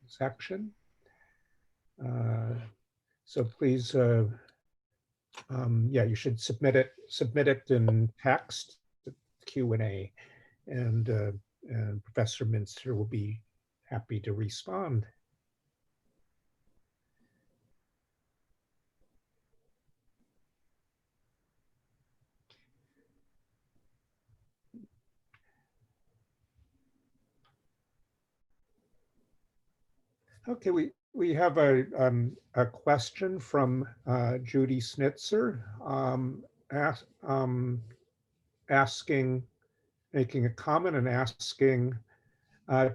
section. So please, yeah, you should submit it in text, Q&A, and Professor Mintzker will be happy to respond. Okay, we have a question from Judy Snitzer asking, making a comment and asking,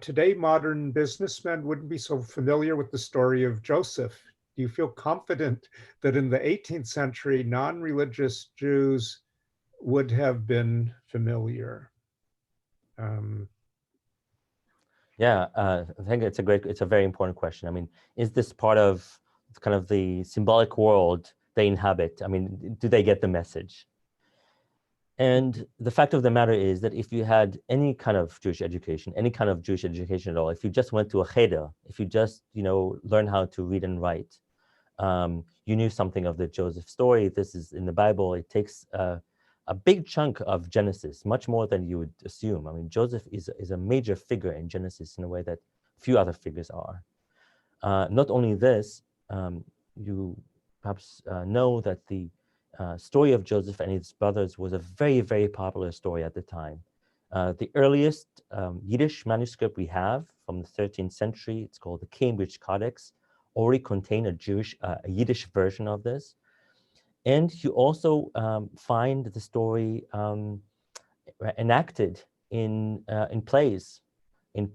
today modern businessmen wouldn't be so familiar with the story of Joseph. Do you feel confident that in the 18th century, non-religious Jews would have been familiar? Yeah, I think it's a very important question. I mean, is this part of kind of the symbolic world they inhabit? I mean, do they get the message? And the fact of the matter is that if you had any kind of Jewish education, any kind of Jewish education at all, if you just went to a cheder, if you just, learn how to read and write, you knew something of the Joseph story. This is in the Bible. It takes a big chunk of Genesis, much more than you would assume. I mean, Joseph is a major figure in Genesis in a way that few other figures are. Not only this, you perhaps know that the story of Joseph and his brothers was a very, very popular story at the time. The earliest Yiddish manuscript we have from the 13th century, it's called the Cambridge Codex, already contained a Yiddish version of this. And you also find the story enacted in plays, in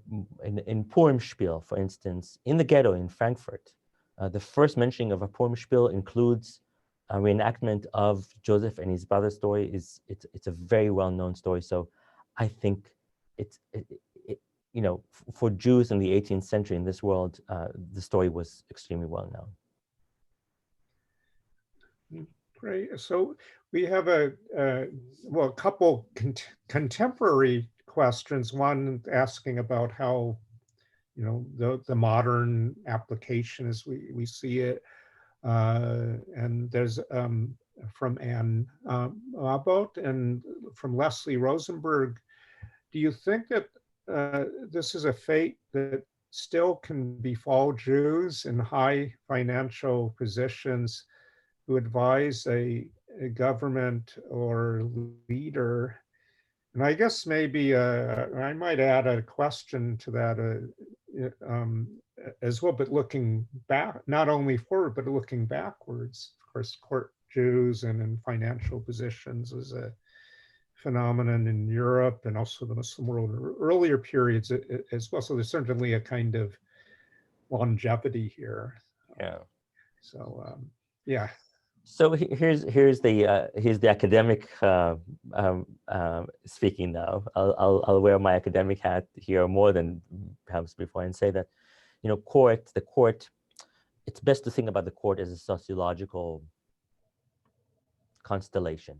Purimspiel, for instance, in the ghetto in Frankfurt. The first mentioning of a Purimspiel includes a reenactment of Joseph and his brother's story. It's a very well-known story. So I think for Jews in the 18th century in this world, the story was extremely well known. Great. So we have a couple contemporary questions. One asking about how, the modern application as we see it. And there's from Anne Abbott and from Leslie Rosenberg. Do you think that this is a fate that still can befall Jews in high financial positions who advise a government or leader? And I guess maybe I might add a question to that as well, but looking back, not only forward, but looking backwards. Of course, court Jews and in financial positions is a phenomenon in Europe and also the Muslim world in earlier periods as well. So there's certainly a kind of longevity here. Yeah. So yeah. So here's the academic speaking now. I'll wear my academic hat here more than perhaps before and say that, the court. It's best to think about the court as a sociological constellation.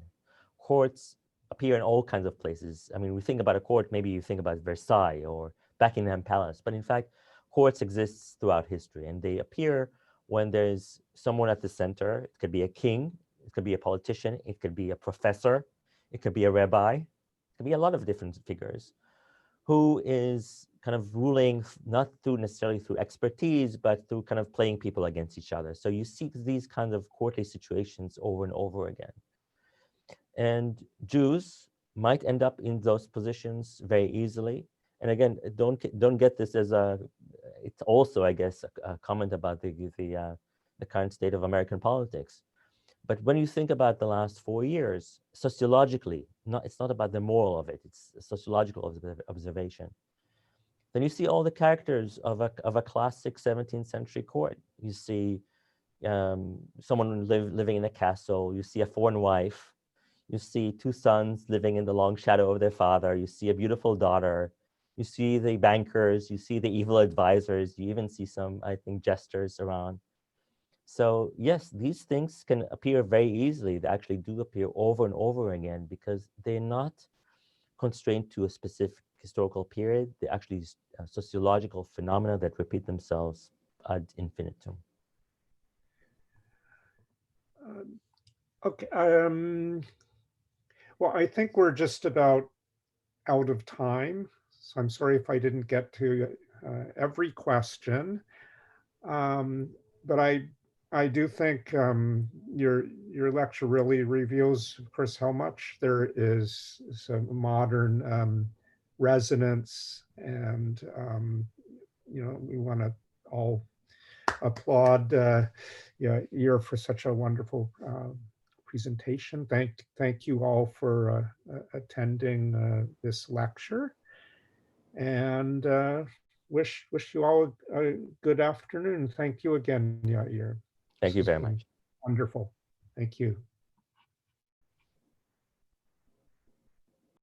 Courts appear in all kinds of places. I mean, we think about a court, maybe you think about Versailles or Buckingham Palace, but in fact, courts exist throughout history, and they appear when there's someone at the center. It could be a king, it could be a politician, it could be a professor, it could be a rabbi, it could be a lot of different figures who is kind of ruling not necessarily through expertise, but through kind of playing people against each other. So you see these kinds of courtly situations over and over again. And Jews might end up in those positions very easily. And again, don't get this as it's also, I guess, a comment about the current state of American politics. But when you think about the last 4 years, sociologically, it's not about the moral of it, it's a sociological observation. Then you see all the characters of a classic 17th century court. You see someone living in a castle, you see a foreign wife, you see two sons living in the long shadow of their father, you see a beautiful daughter, you see the bankers, you see the evil advisors, you even see some, I think, jesters around. So yes, these things can appear very easily. They actually do appear over and over again because they're not constrained to a specific historical period. They're actually sociological phenomena that repeat themselves ad infinitum. Okay. Well, I think we're just about out of time. So I'm sorry if I didn't get to every question. But I do think your lecture really reveals, of course, how much there is some modern resonance, and we want to all applaud Yair for such a wonderful presentation. Thank you all for attending this lecture, and wish you all a good afternoon. Thank you again, Yair. Thank This you has very been much. wonderful. Thank you.